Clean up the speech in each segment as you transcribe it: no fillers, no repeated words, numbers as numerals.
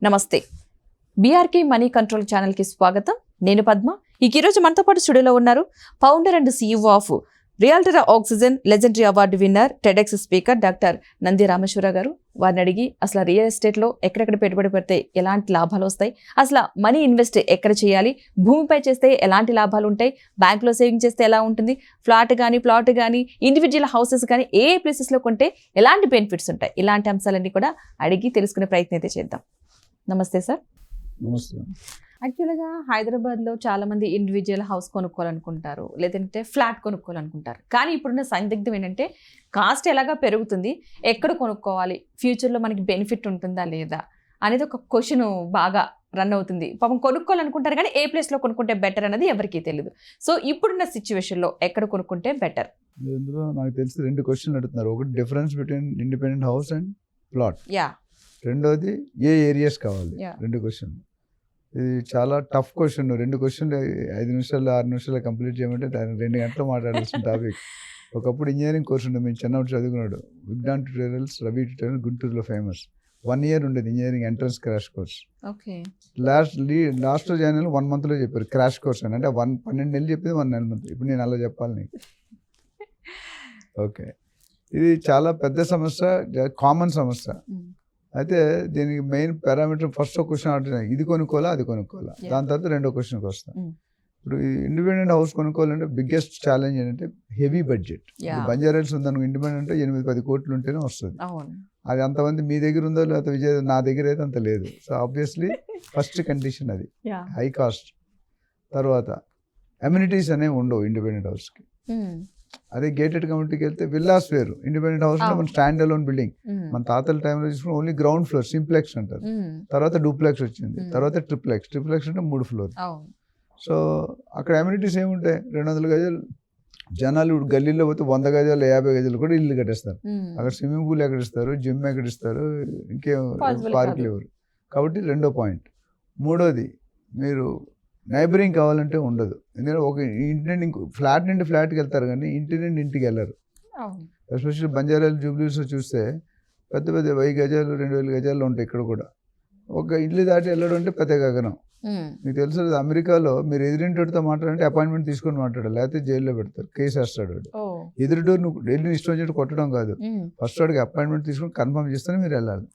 నమస్తే. BRK money control ఛానల్కి స్వాగతం. నేను పద్మ. ఈరోజు మనతో పాటు స్టూడియోలో ఉన్నారు founder and CEO of Realtor Oxygen legendary award winner TEDx speaker doctor Nandi Rameshwara garu. వారిని అడిగి అసలు రియల్ ఎస్టేట్లో ఎక్కడెక్కడ పెట్టుబడి పెడితే ఎలాంటి లాభాలు వస్తాయి, అసలు మనీ ఇన్వెస్ట్ ఎక్కడ చేయాలి, భూమిపై చేస్తే ఎలాంటి లాభాలు ఉంటాయి, బ్యాంక్లో సేవింగ్ చేస్తే ఎలా ఉంటుంది, ఫ్లాట్ కానీ ప్లాట్ కానీ ఇండివిజువల్ హౌసెస్ కానీ ఏ ప్లేసెస్లో కొంటే ఎలాంటి బెనిఫిట్స్ ఉంటాయి, ఇలాంటి అంశాలన్నీ కూడా అడిగి తెలుసుకునే ప్రయత్నం అయితే చేద్దాం. నమస్తే సార్. నమస్తే. యాక్చువల్గా హైదరాబాద్లో చాలా మంది ఇండివిజువల్ హౌస్ కొనుక్కోవాలనుకుంటారు, లేదంటే ఫ్లాట్ కొనుక్కోవాలనుకుంటారు. కానీ ఇప్పుడున్న సందిగ్ధం ఏంటంటే కాస్ట్ ఎలాగా పెరుగుతుంది, ఎక్కడ కొనుక్కోవాలి, ఫ్యూచర్లో మనకి బెనిఫిట్ ఉంటుందా లేదా అనేది ఒక క్వశ్చన్ బాగా రన్ అవుతుంది. పాపం కొనుక్కోవాలనుకుంటారు కానీ ఏ ప్లేస్లో కొనుక్కుంటే బెటర్ అనేది ఎవరికీ తెలియదు. సో ఇప్పుడున్న సిచ్యువేషన్లో ఎక్కడ కొనుక్కుంటే బెటర్? ఇందులో నాకు తెలిసి 2 క్వశ్చన్లు అడుగుతున్నారు. ఒకటి difference between independent house and plot, రెండోది ఏ ఏరియాస్ కావాలి. 2 క్వశ్చన్లు. ఇది చాలా టఫ్ క్వశ్చన్. 2 క్వశ్చన్లు 5 నిమిషాలు 6 నిమిషాలు కంప్లీట్ చేయమంటే 2 గంటలు మాట్లాడాల్సిన టాపిక్. ఒకప్పుడు ఇంజనీరింగ్ కోర్స్ ఉండేది, మేము చిన్నప్పుడు చదువుకున్నాడు. విజ్ఞాన్ ట్యూటోరియల్స్, రవి ట్యూటోరియల్ గుంటూరులో ఫేమస్. 1 year ఉండేది engineering entrance crash course. Last join 1 monthలో చెప్పారు క్రాష్ కోర్స్ అని. అంటే 12 నెలలు చెప్పింది 1 నెల మంత్. ఇప్పుడు నేను అలా చెప్పాలి నీకు. ఓకే, ఇది చాలా పెద్ద సమస్య, కామన్ సమస్య. అయితే దీనికి మెయిన్ పారామీటర్ ఫస్ట్ ఒక క్వశ్చన్ అడుగుతున్నాయి, ఇది కొనుక్కోవాలా అది కొనుక్కోవాలా. దాని తర్వాత 2వ క్వశ్చన్కి వస్తాం. ఇప్పుడు ఇండిపెండెంట్ హౌస్ కొనుక్కోవాలంటే బిగ్గెస్ట్ ఛాలెంజ్ ఏంటంటే హెవీ బడ్జెట్. బంజారాల్స్ ఉందనుకో, ఇండిపెండెంట్ 8-10 కోట్లు ఉంటేనే వస్తుంది. అది అంతమంది మీ దగ్గర ఉందో లేకపోతే నా దగ్గర అయితే అంత లేదు. సో ఆబ్వియస్లీ ఫస్ట్ కండిషన్ అది హై కాస్ట్. తర్వాత అమ్యూనిటీస్ అనేవి ఉండవు ఇండిపెండెంట్ హౌస్కి. అదే గేటెడ్ కమ్యూనిటీకి వెళ్తే విల్లాస్ వేరు. ఇండిపెండెంట్ హౌస్ లో మన స్టాండ్ అలోన్ బిల్డింగ్. మన తాతల టైంలో చూసుకుని ఓన్లీ గ్రౌండ్ ఫ్లోర్, సింప్లెక్స్ అంటారు. తర్వాత డూప్లెక్స్ వచ్చింది, తర్వాత ట్రిప్లెక్స్. ట్రిప్లెక్స్ అంటే 3 floors. సో అక్కడ అమ్యూనిటీస్ ఏముంటాయి, 200 గజాలు జనాలు గల్లీలో పోతే 100 గజాలు 50 గజాలు కూడా ఇల్లు కట్టేస్తారు. అక్కడ స్విమ్మింగ్ పూల్ ఎక్కడ ఇస్తారు, జిమ్ ఎక్కడ ఇస్తారు, ఇంకేం పార్కులు ఎవరు. కాబట్టి 2వ పాయింట్. 3వది, మీరు నైబరింగ్ కావాలంటే ఉండదు. ఎందుకంటే ఒక ఇంటి నుండి ఫ్లాట్ నుండి ఫ్లాట్కి వెళ్తారు కానీ ఇంటి నుండి ఇంటికి వెళ్ళరు. ఎస్పెషల్లీ బంజారాలు జూబ్లీస్ చూస్తే పెద్ద పెద్ద 1000 గజాలు 2000 గజాల్లో ఉంటాయి. ఇక్కడ కూడా ఒక ఇల్లు దాటి వెళ్ళడం అంటే పెద్ద గగనం. మీకు తెలుసు, అమెరికాలో మీరు ఎదురింటితో మాట్లాడంటే అపాయింట్మెంట్ తీసుకొని మాట్లాడాలి, లేకపోతే జైల్లో పెడతారు, కేసు వేస్తాడు వాడు. ఎదురుడోరు నువ్వు ఢిల్లీ ఇష్టం వచ్చేట్టు కొట్టడం కాదు, ఫస్ట్ వాడికి అపాయింట్మెంట్ తీసుకొని కన్ఫర్మ్ చేస్తేనే మీరు వెళ్ళాలి.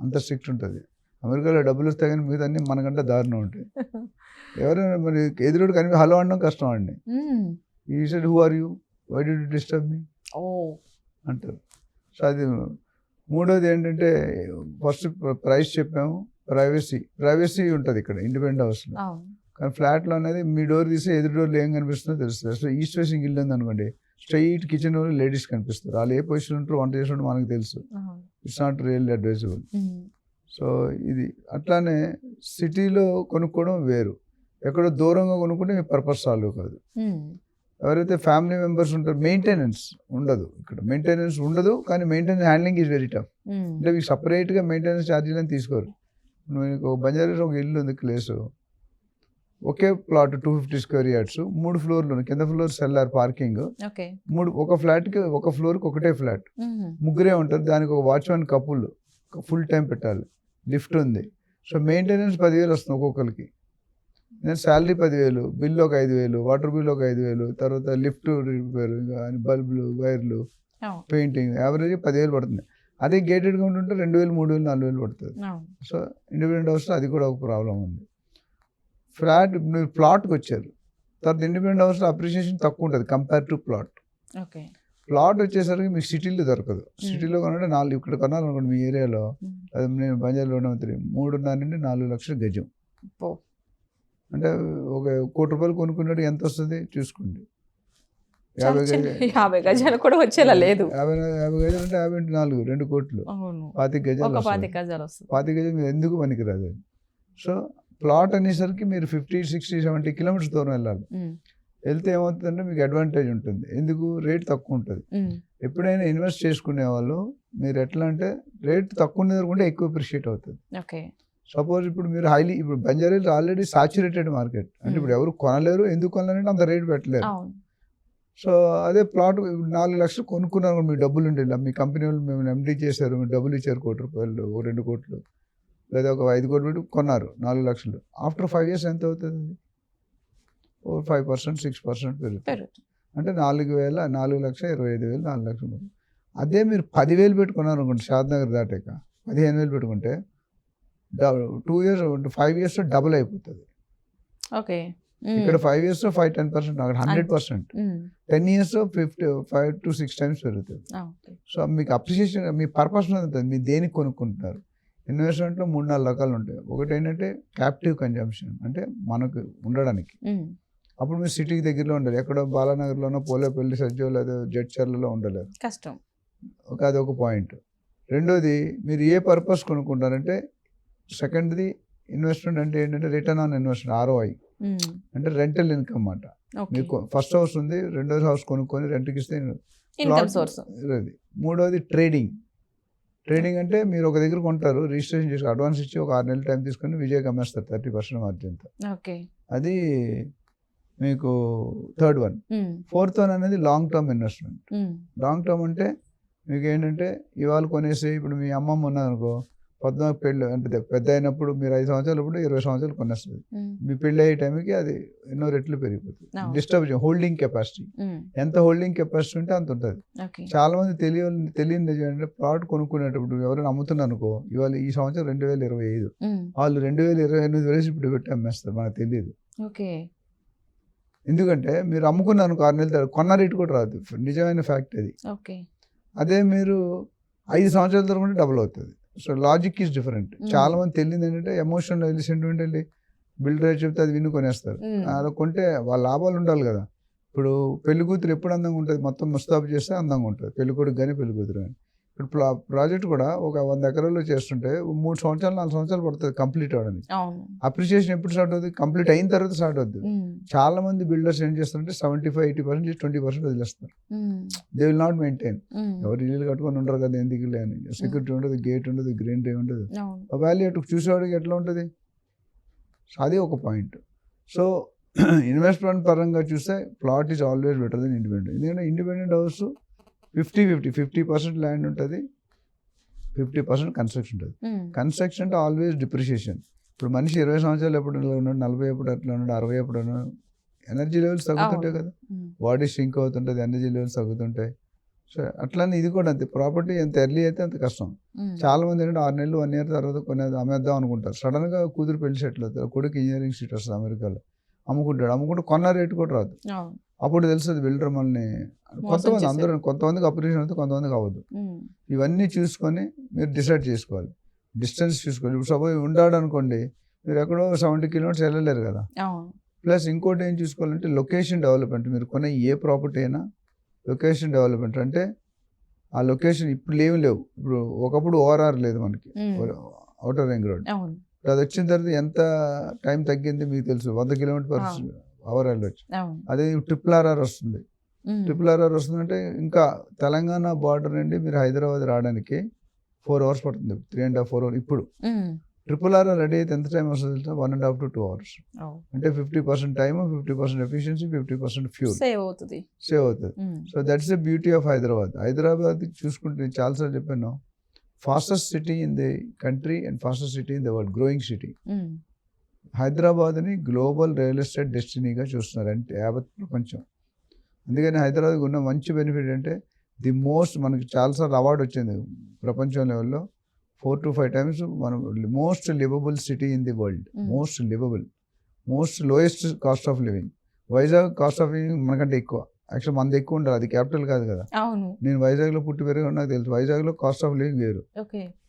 అంత స్ట్రిక్ట్ ఉంటుంది. అమెరికాలో డబ్బులు వస్తాయి కానీ మిగతా అన్ని మనకంటే దారుణం ఉంటాయి. ఎవరైనా మరి ఎదురుడు కనిపి హలో అనడం కష్టం అండి. He said who are you, why did you disturb me అంటారు. సో అది 3వది ఏంటంటే, ఫస్ట్ ప్రైస్ చెప్పాము, ప్రైవసీ ఉంటుంది ఇక్కడ ఇండిపెండెంట్ హౌస్లో. కానీ ఫ్లాట్లో అనేది మీ డోర్ తీసి ఎదురు డోర్లు ఏం కనిపిస్తుందో తెలుస్తుంది. అసలు ఈస్ట్ ఫేసింగ్ ఇల్లు ఉంది అనుకోండి, స్ట్రైట్ కిచెన్ వాళ్ళు లేడీస్ కనిపిస్తారు. వాళ్ళు ఏ పొజిషన్ ఉంటారో వంట చేసినట్టు మనకు తెలుసు. It's not really advisable. So ఇది అట్లానే సిటీలో కొనుక్కోవడం వేరు, ఎక్కడో దూరంగా కొనుక్కుంటే మీ పర్పస్ సాల్వ్ కాదు. ఎవరైతే ఫ్యామిలీ మెంబర్స్ ఉంటారో మెయింటెనెన్స్ ఉండదు. ఇక్కడ మెయింటెనెన్స్ ఉండదు, కానీ maintenance handling is very tough. అంటే మీకు సపరేట్గా మెయింటెనెన్స్ ఛార్జీలను తీసుకోరు. మీకు బంజారాస్ ఒక ఇల్లు ఉంది ప్లేస్, ఒకే ప్లాట్ 250 square yards, 3 floors, కింద ఫ్లోర్ సెల్లార్, పార్కింగ్. ఒక ఫ్లాట్కి ఒక ఫ్లోర్కి ఒకటే ఫ్లాట్, ముగ్గురే ఉంటారు. దానికి ఒక వాచ్మెన్ కపుల్ ఫుల్ టైం పెట్టాలి, లిఫ్ట్ ఉంది. సో మెయింటెనెన్స్ 10,000 వస్తుంది ఒక్కొక్కరికి. నేను శాలరీ 10,000, బిల్లు ఒక 5,000, వాటర్ బిల్ ఒక 5,000, తర్వాత లిఫ్ట్ రిపేర్, బల్బులు, వైర్లు, పెయింటింగ్, యావరేజ్ 10,000 పడుతుంది. అదే గేటెడ్గా ఉంటుంటే 2,000, 3,000, 4,000 పడుతుంది. సో ఇండిపెండెంట్ హౌస్లో అది కూడా ఒక ప్రాబ్లం ఉంది. ఫ్లాట్ మీరు ప్లాట్కి వచ్చారు, తర్వాత ఇండిపెండెంట్ హౌస్లో అప్రిషియేషన్ తక్కువ ఉంటుంది కంపేర్ టు ప్లాట్. ప్లాట్ వచ్చేసరికి మీకు సిటీలో దొరకదు. సిటీలో కొనంటే 4 ఇక్కడ కొనాలనుకోండి మీ ఏరియాలో, అది నేను బంజారాలో ఉన్న 3.5 నుండి 4 లక్షల గజం. అంటే ఒక 1 కోటి రూపాయలు కొనుక్కున్నట్టు ఎంత వస్తుంది చూసుకోండి. 50 గజాలు కూడా వచ్చేలా లేదు. 50 గజాలు అంటే 50 into 4 2 కోట్లు. 25 గజాలు. 25 గజాలు మీరు ఎందుకు పనికిరాదు. సో ప్లాట్ అనేసరికి మీరు 50, 60, 70 kilometers దూరం వెళ్ళాలి. వెళ్తే ఏమవుతుందంటే మీకు అడ్వాంటేజ్ ఉంటుంది. ఎందుకు, రేట్ తక్కువ ఉంటుంది. ఎప్పుడైనా ఇన్వెస్ట్ చేసుకునే వాళ్ళు మీరు ఎట్లా అంటే రేట్ తక్కువ ఉన్నదనుకుంటే ఎక్కువ అప్రిషియేట్ అవుతుంది. సపోజ్ ఇప్పుడు మీరు ఇప్పుడు బంజారాలు ఆల్రెడీ సాచురేటెడ్ మార్కెట్, అంటే ఇప్పుడు ఎవరు కొనలేరు. ఎందుకు కొనలేరంటే అంత రేట్ పెట్టలేరు. సో అదే ప్లాట్ 4 లక్షలు కొనుక్కున్నారు, మీ డబ్బులు ఉండేలా, మీ కంపెనీ వాళ్ళు మేము ఎండీ చేశారు, మీరు డబ్బులు ఇచ్చారు 1 కోటి రూపాయలు, 2 కోట్లు, లేదా ఒక 5 కోట్లు పెట్టి కొన్నారు 4 లక్షలు. ఆఫ్టర్ 5 years ఎంత అవుతుంది? 5%, 6% పెరుగుతుంది. అంటే 4,25,000, 4,00,000. అదే మీరు 10,000 పెట్టుకున్నారు అనుకోండి, షాద్నగర్ దాటాక 15,000 పెట్టుకుంటే 2 years 5 years డబుల్ అయిపోతుంది. ఓకే. ఇక్కడ 5 years 5-10%, అక్కడ 100%. 10 years 5 to 6 times పెరుగుతుంది. సో మీకు అప్రిషియేషన్, మీ పర్పస్ ఉంటుంది, మీరు దేనికి కొనుక్కుంటున్నారు. ఇన్వెస్ట్మెంట్లో 3-4 రకాలు ఉంటాయి. ఒకటి ఏంటంటే క్యాప్టివ్ కన్జంప్షన్, అంటే మనకు ఉండడానికి. అప్పుడు మీరు సిటీకి దగ్గరలో ఉండాలి, ఎక్కడో బాలానగర్లోనో పోలేపల్లి సజ్జో లేదా జడ్చర్లలో ఉండలేరు, కష్టం. అదొక పాయింట్. రెండోది మీరు ఏ పర్పస్ కొనుక్కుంటారంటే, సెకండ్ది ఇన్వెస్ట్మెంట్ అంటే ఏంటంటే రిటర్న్ ఆన్ ఇన్వెస్ట్మెంట్, ROI, అంటే రెంటల్ ఇన్కమ్ అన్నమాట. మీకు ఫస్ట్ హౌస్ ఉంది, రెండోది హౌస్ కొనుక్కొని రెంట్కి ఇస్తే ఇన్కమ్ సోర్స్. మూడోది ట్రేడింగ్. ట్రేడింగ్ అంటే మీరు ఒక దగ్గర కొంటారు, రిజిస్ట్రేషన్ చేసి అడ్వాన్స్ ఇచ్చి ఒక 6 నెలల టైం తీసుకొని విజయకి అమ్మేస్తారు 30% మార్జిన్తో. అది మీకు థర్డ్ వన్. ఫోర్త్ వన్ అనేది long term investment. Long term అంటే మీకు ఏంటంటే ఇవాళ కొనేసి, ఇప్పుడు మీ అమ్మమ్మ ఉన్నదనుకో, 14 పెళ్ళి అంటే పెద్ద అయినప్పుడు మీరు 5 సంవత్సరాలు ఇప్పుడు 20 సంవత్సరాలు కొనేస్తుంది. మీ పెళ్ళి అయ్యే టైంకి అది ఎన్నో రెట్లు పెరిగిపోతుంది. డిస్టర్బ్ హోల్డింగ్ కెపాసిటీ, ఎంత హోల్డింగ్ కెపాసిటీ ఉంటే అంత ఉంటుంది. చాలా మంది తెలియని ఏంటంటే ప్లాట్ కొనుక్కునేటప్పుడు ఎవరైనా అమ్ముతున్నారు అనుకో, ఇవాళ ఈ సంవత్సరం 2025, వాళ్ళు 2028 వేసి ఇప్పుడు పెట్టి అమ్మేస్తారు, మనకు తెలియదు. ఎందుకంటే మీరు అమ్ముకున్నారు 6 నెలల తర్వాత కొన్న రేటు కూడా రాదు, నిజమైన ఫ్యాక్ట్ అది. అదే మీరు 5 సంవత్సరాల తర్వాత డబుల్ అవుతుంది. So logic is different. చాలా మంది తెలియదు ఏంటంటే ఎమోషనల్ సెంటిమెంటల్లీ బిల్డర్ చెప్తే అది విన్ను కొనేస్తారు. అలా కొంటే వాళ్ళ లాభాలు ఉండాలి కదా. ఇప్పుడు పెళ్లి కూతురు ఎప్పుడు అందంగా ఉంటుంది, మొత్తం ముస్తాబు చేస్తే అందంగా ఉంటుంది, పెళ్లి కొడుకు కానీ పెళ్లి కూతురు కానీ. ఇప్పుడు ప్రాజెక్ట్ కూడా ఒక 100 ఎకరాల్లో చేస్తుంటే 3 సంవత్సరాలు 4 సంవత్సరాలు పడుతుంది కంప్లీట్ అవ్వడానికి. అప్రిషియేషన్ ఎప్పుడు స్టార్ట్ అవుతుంది? కంప్లీట్ అయిన తర్వాత స్టార్ట్ అవుతుంది. చాలా మంది బిల్డర్స్ ఏం చేస్తారంటే 75-80% 20% వదిలేస్తారు. They will not maintain. ఎవరు ఇల్లు కట్టుకొని ఉండరు కదా, ఎందుకు లేని సెక్యూరిటీ ఉండదు, గేట్ ఉండదు, గ్రీనరీ ఉండదు, వాల్యూ అటు చూసేవాడికి ఎట్లా ఉంటుంది. అది ఒక పాయింట్. సో ఇన్వెస్ట్మెంట్ పరంగా చూస్తే plot is always better than independent. ఎందుకంటే ఇండిపెండెంట్ హౌస్ 50% ల్యాండ్ ఉంటుంది, 50% కన్స్ట్రక్షన్ ఉంటుంది. కన్స్ట్రక్షన్ అంటే ఆల్వేస్ డిప్రిషియేషన్. ఇప్పుడు మనిషి 20 సంవత్సరాలు ఎప్పుడు ఉన్నాడు, 40 ఎప్పుడు అట్లా ఉన్నాడు, 60 ఎప్పుడు ఉన్నాడు, ఎనర్జీ లెవెల్స్ తగ్గుతుంటాయి కదా, బాడీ ష్రింక్ అవుతుంటుంది, ఎనర్జీ లెవెల్స్ తగ్గుతుంటాయి. సో అట్లానే ఇది కూడా అంతే. ప్రాపర్టీ ఎంత ఎర్లీ అయితే అంత కష్టం. చాలా మంది ఏంటంటే 6 నెలలు 1 year తర్వాత కొనేది అమ్మేద్దాం అనుకుంటారు. సడన్గా కూతురు పెళ్లి సెటిల్ అవుతారు, కొడుకు ఇంజనీరింగ్ సీట్ వస్తుంది అమెరికాలో, అమ్ముకుంటే కొన్న రేటు కూడా రాదు. అప్పుడు తెలుస్తుంది బిల్డర్ మనల్ని. కొంతమందికి అప్రిషియేషన్ అవుతుంది, కొంతమందికి అవ్వదు. ఇవన్నీ చూసుకొని మీరు డిసైడ్ చేసుకోవాలి, డిస్టెన్స్ చూసుకోవాలి. ఇప్పుడు సపోజ్ ఉండాడు అనుకోండి, మీరు ఎక్కడో 70 kilometers వెళ్ళలేరు కదా. ప్లస్ ఇంకోటి ఏం చూసుకోవాలంటే లొకేషన్ డెవలప్మెంట్. మీరు కొనే ఏ ప్రాపర్టీ అయినా లొకేషన్ డెవలప్మెంట్ అంటే ఆ లొకేషన్ ఇప్పుడు లేవు. ఇప్పుడు ఒకప్పుడు ORR లేదు మనకి, అవుటర్ రింగ్ రోడ్. అది వచ్చిన తర్వాత ఎంత టైం తగ్గింది మీకు తెలుసు, 100 kilometers/hour వెళ్ళొచ్చు. అదే RRR వస్తుంది. RRR వస్తుందంటే ఇంకా తెలంగాణ బార్డర్ నుండి మీరు హైదరాబాద్ రావడానికి 4 hours పడుతుంది, 3.5-4 hours. ఇప్పుడు RRR రెడీ అయితే ఎంత టైం వస్తుంది? 1.5 to 2 hours. అంటే 50% టైమ్, 50% ఎఫిషియన్సీ, 50% ఫ్యూల్ సేవ్ అవుతుంది. So that's the beauty of Hyderabad. Hyderabad చూసుకుంటే నేను చాలాసార్లు చెప్పాను, fastest city in the country and fastest city in the world, growing city. హైదరాబాద్ని గ్లోబల్ రియల్ ఎస్టేట్ డెస్టినీగా చూస్తున్నారు అంటే యావత్ ప్రపంచం. అందుకని హైదరాబాద్కి ఉన్న మంచి బెనిఫిట్ అంటే ది మోస్ట్, మనకి చాలాసార్లు అవార్డు వచ్చింది ప్రపంచం లెవెల్లో 4 to 5 times. మనం most liveable city in the world, most liveable, most lowest cost of living. Vizag cost of living మనకంటే ఎక్కువ. యాక్చువల్ మనది ఎక్కువ ఉండాలి, అది క్యాపిటల్ కాదు కదా. నేను వైజాగ్లో పుట్టి పెరిగి నాకు తెలుసు, వైజాగ్లో కాస్ట్ ఆఫ్ లివింగ్ వేరు.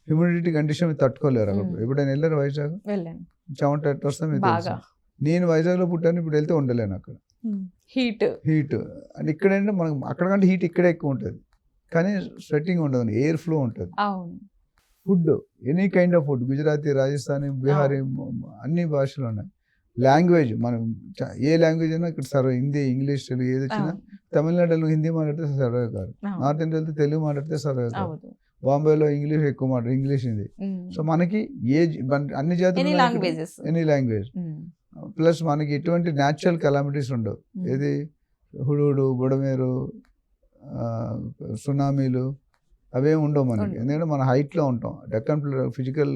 హ్యూమిడిటీ కండిషన్ తట్టుకోలేరు. అక్కడ ఎప్పుడైనా వెళ్ళారు వైజాగ్? చెమట ఎట్లా వస్తా మీకు తెలుసు. నేను వైజాగ్లో పుట్టాను, ఇప్పుడు వెళ్తే ఉండలేను అక్కడ. హీట్ అండ్ ఇక్కడేంటే మనకు అక్కడికంటే హీట్ ఇక్కడే ఎక్కువ ఉంటుంది, కానీ స్వెట్టింగ్ ఉండదు, ఎయిర్ ఫ్లో ఉంటుంది. Food, any kind of food, Gujarati, Rajasthani, Bihari, అన్ని భాషలు ఉన్నాయి. లాంగ్వేజ్, మనం ఏ లాంగ్వేజ్ అయినా ఇక్కడ సర్వే, హిందీ, ఇంగ్లీష్, తెలుగు ఏది వచ్చినా. తమిళనాడులో హిందీ మాట్లాడితే సర్వే కాదు, నార్త్ ఇండియా వెళ్తే తెలుగు మాట్లాడితే సర్వే కాదు, బాంబేలో ఇంగ్లీష్ ఎక్కువ మాట్లాడు, ఇంగ్లీష్, హిందీ. సో మనకి అన్ని జాతులు, ఎనీ లాంగ్వేజ్. ప్లస్ మనకి ఎటువంటి న్యాచురల్ కెలామిటీస్ ఉండవు. ఏది హుడుహుడు, బుడమేరు, సునామీలు, అవేం ఉండవు మనకి, ఉండవు. ఎందుకంటే మన హైట్లో ఉంటాం. డెక్కన్ ఫిజికల్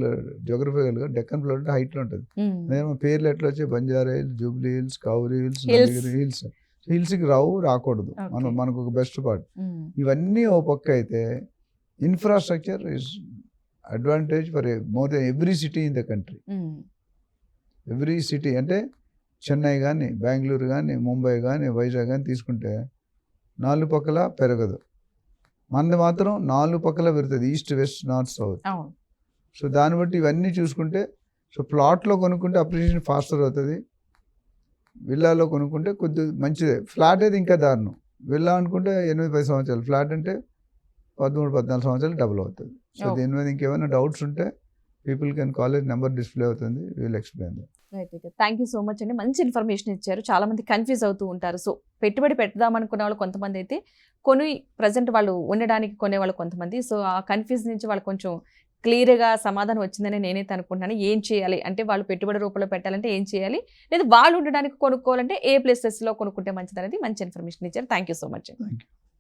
జోగ్రఫికల్గా డెక్కన్ ప్లాట్ హైట్లో ఉంటుంది. అదే మన పేర్లు ఎట్లా వచ్చాయి, బంజారా హిల్స్, జూబ్లీ హిల్స్, కౌరీ హిల్స్, నందిగిరి హిల్స్. హిల్స్కి రాకూడదు, మనకు ఒక బెస్ట్ పార్ట్. ఇవన్నీ ఓ పక్క అయితే infrastructure is advantage for more than every city in the country. Every city అంటే చెన్నై కానీ, బెంగళూరు కానీ, ముంబై కానీ, వైజాగ్ కానీ తీసుకుంటే 4 పక్కల పెరగదు, మనది మాత్రం 4 పక్కల పెరుగుతుంది, east west north south. So దాన్ని బట్టి ఇవన్నీ చూసుకుంటే, సో ప్లాట్లో కొనుక్కుంటే అప్రిషియేషన్ ఫాస్టర్ అవుతుంది, విల్లాలో కొనుక్కుంటే కొద్దిగా మంచిదే. ఫ్లాట్ అయితే ఇంకా దారుణం, విల్లా అనుకుంటే 8-10 సంవత్సరాలు, ఫ్లాట్ అంటే 13-14 సంవత్సరాలు డబుల్ అవుతుంది. సో దీని మీద ఇంకేమైనా డౌట్స్ ఉంటే people can college number display అవుతుంది, will explain that. Thank you so much అండి, మంచి ఇన్ఫర్మేషన్ ఇచ్చారు. చాలా మంది కన్ఫ్యూజ్ అవుతూ ఉంటారు. సో పెట్టుబడి పెడదాం అనుకున్న వాళ్ళు కొంతమంది అయితే ప్రజెంట్ వాళ్ళు ఉండడానికి కొనేవాళ్ళు కొంతమంది. సో ఆ కన్ఫ్యూజ్ నుంచి వాళ్ళు కొంచెం క్లియర్గా సమాధానం వచ్చిందని నేనైతే అనుకుంటున్నాను. ఏం చేయాలి అంటే, వాళ్ళు పెట్టుబడి రూపంలో పెట్టాలంటే ఏం చేయాలి, లేదా వాళ్ళు ఉండడానికి కొనుక్కోవాలంటే ఏ ప్లేసెస్లో కొనుక్కుంటే మంచిది అనేది మంచి ఇన్ఫర్మేషన్ ఇచ్చారు. Thank you so much. Thank you.